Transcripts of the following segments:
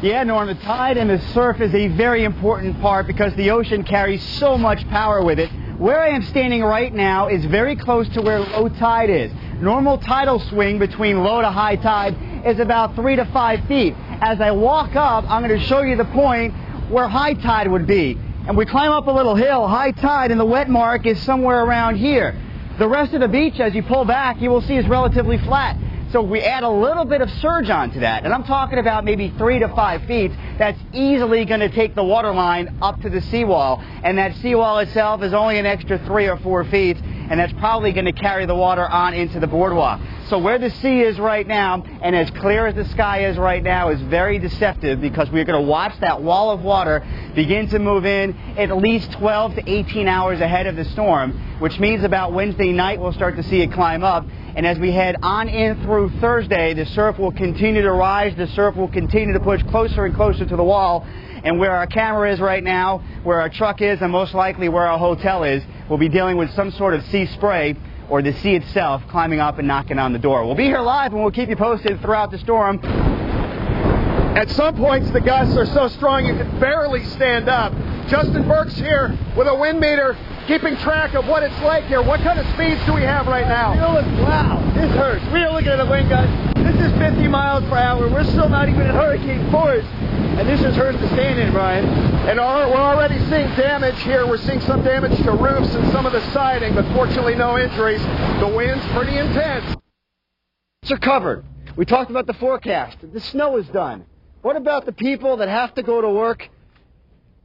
Yeah, Norm, the tide and the surf is a very important part because the ocean carries so much power with it. Where I am standing right now is very close to where low tide is. Normal tidal swing between low to high tide is about 3 to 5 feet. As I walk up, I'm going to show you the point where high tide would be. And we climb up a little hill, high tide, and the wet mark is somewhere around here. The rest of the beach, as you pull back, you will see is relatively flat. So we add a little bit of surge onto that, and I'm talking about maybe 3 to 5 feet, that's easily going to take the water line up to the seawall. And that seawall itself is only an extra 3 or 4 feet, and that's probably going to carry the water on into the boardwalk. So where the sea is right now, and as clear as the sky is right now, is very deceptive because we're going to watch that wall of water begin to move in at least 12 to 18 hours ahead of the storm, which means about Wednesday night we'll start to see it climb up. And as we head on in through Thursday, the surf will continue to rise, the surf will continue to push closer and closer to the wall. And where our camera is right now, where our truck is, and most likely where our hotel is, we'll be dealing with some sort of sea spray or the sea itself climbing up and knocking on the door. We'll be here live and we'll keep you posted throughout the storm. At some points, the gusts are so strong you can barely stand up. Justin Berk's here with a wind meter, keeping track of what it's like here. What kind of speeds do we have right now? Wow, this hurts. We are looking at the wind gusts. This is 50 miles per hour. We're still not even at hurricane force. And this just hurts to stand in, Brian. And we're already seeing damage here. We're seeing some damage to roofs and some of the siding, but fortunately no injuries. The wind's pretty intense. It's covered. We talked about the forecast. The snow is done. What about the people that have to go to work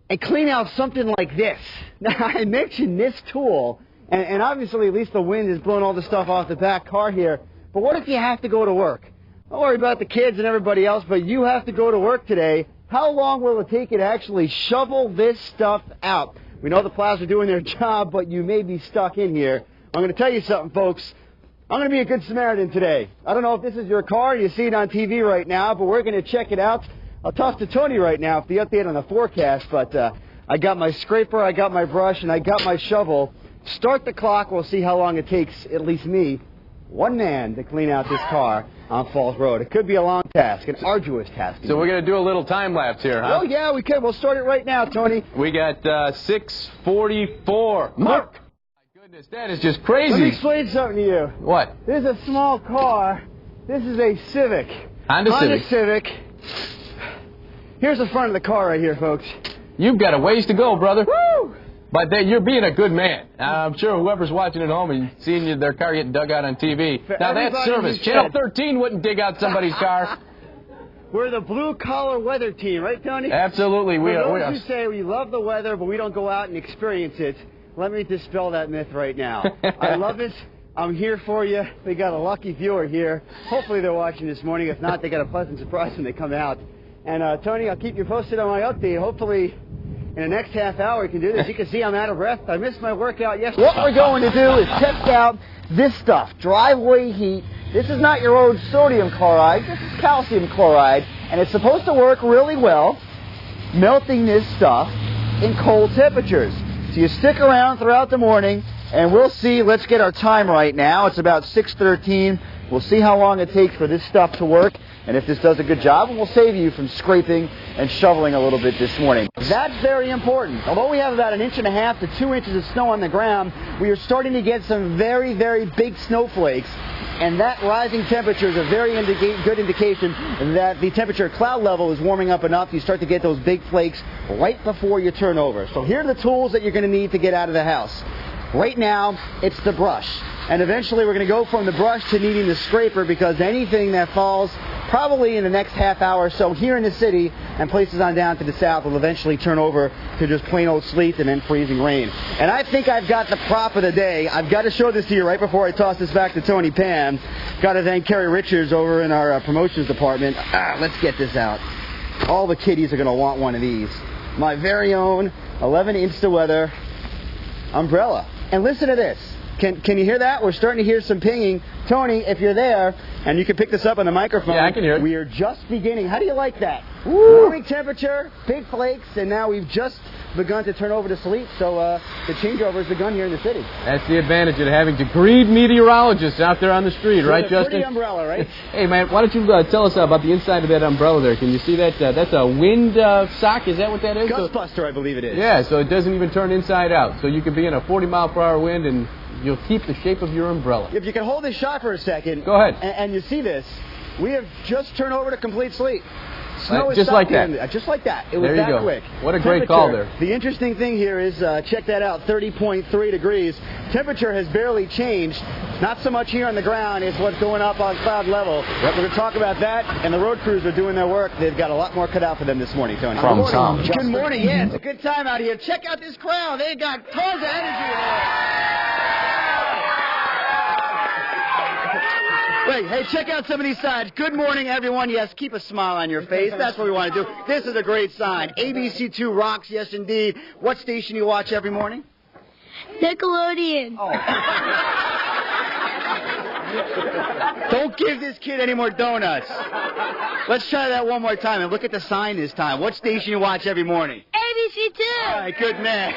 and clean out something like this? Now, I mentioned this tool, and obviously at least the wind is blowing all the stuff off the back car here. But what if you have to go to work? Don't worry about the kids and everybody else, but you have to go to work today. How long will it take you to actually shovel this stuff out? We know the plows are doing their job, but you may be stuck in here. I'm going to tell you something, folks. I'm going to be a good Samaritan today. I don't know if this is your car, you see it on TV right now, but we're going to check it out. I'll talk to Tony right now for the update on the forecast, but I got my scraper, I got my brush, and I got my shovel. Start the clock. We'll see how long it takes, at least me, one man, to clean out this car on Falls Road. It could be a long task, an arduous task. So we're going to do a little time lapse here, huh? Oh, yeah, we could. We'll start it right now, Tony. We got 6:44. Mark! My goodness, that is just crazy. Let me explain something to you. What? This is a small car. This is a Civic. Honda Civic. Here's the front of the car right here, folks. You've got a ways to go, brother. Woo! But you're being a good man. I'm sure whoever's watching at home and seeing their car getting dug out on TV. Now that's service. Channel 13 wouldn't dig out somebody's car. We're the blue-collar weather team, right, Tony? Absolutely. We are. You say we love the weather, but we don't go out and experience it. Let me dispel that myth right now. I love it. I'm here for you. We got a lucky viewer here. Hopefully they're watching this morning. If not, they got a pleasant surprise when they come out. And, Tony, I'll keep you posted on my update. Hopefully, in the next half hour, we can do this. You can see I'm out of breath. I missed my workout yesterday. What we're going to do is test out this stuff, driveway heat. This is not your old sodium chloride. This is calcium chloride. And it's supposed to work really well, melting this stuff in cold temperatures. So you stick around throughout the morning, and we'll see. Let's get our time right now. It's about 6:13. We'll see how long it takes for this stuff to work. And if this does a good job, we'll save you from scraping and shoveling a little bit this morning. That's very important. Although we have about 1.5 inches to 2 inches of snow on the ground, we are starting to get some very, very big snowflakes. And that rising temperature is a very good indication that the temperature cloud level is warming up enough. You start to get those big flakes right before you turn over. So here are the tools that you're going to need to get out of the house. Right now, it's the brush. And eventually we're going to go from the brush to needing the scraper because anything that falls probably in the next half hour or so here in the city and places on down to the south will eventually turn over to just plain old sleet and then freezing rain. And I think I've got the prop of the day. I've got to show this to you right before I toss this back to Tony Pam. Got to thank Kerry Richards over in our promotions department. Let's get this out. All the kiddies are going to want one of these. My very own 11-inch to weather umbrella. And listen to this. Can you hear that? We're starting to hear some pinging. Tony, if you're there, and you can pick this up on the microphone. Yeah, I can hear it. We are just beginning. How do you like that? Warming temperature, big flakes, and now we've just begun to turn over to sleep, so the changeover has begun here in the city. That's the advantage of having degreed meteorologists out there on the street, right, Justin? Pretty umbrella, right? Hey, man, why don't you tell us about the inside of that umbrella there? Can you see that? That's a wind sock. Is that what that is? Gustbuster, I believe it is. Yeah, so it doesn't even turn inside out. So you can be in a 40-mile-per-hour wind, and you'll keep the shape of your umbrella. If you can hold this shot for a second. Go ahead. And you see this. We have just turned over to complete sleep. Snow is just like that. Just like that. It was there you that go. quick. What a great call there. The interesting thing here is, check that out, 30.3 degrees. Temperature has barely changed. Not so much here on the ground. It's what's going up on cloud level. Yep. We're going to talk about that, and the road crews are doing their work. They've got a lot more cut out for them this morning, Tony. From Tom. Good morning. Yeah, it's a good time out here. Check out this crowd. They got tons of energy in there. Wait, hey, check out some of these signs. Good morning, everyone. Yes, keep a smile on your face. That's what we want to do. This is a great sign. ABC2 rocks, yes, indeed. What station you watch every morning? Nickelodeon. Oh. Don't give this kid any more donuts. Let's try that one more time and look at the sign this time. What station you watch every morning? ABC2. All right, good man.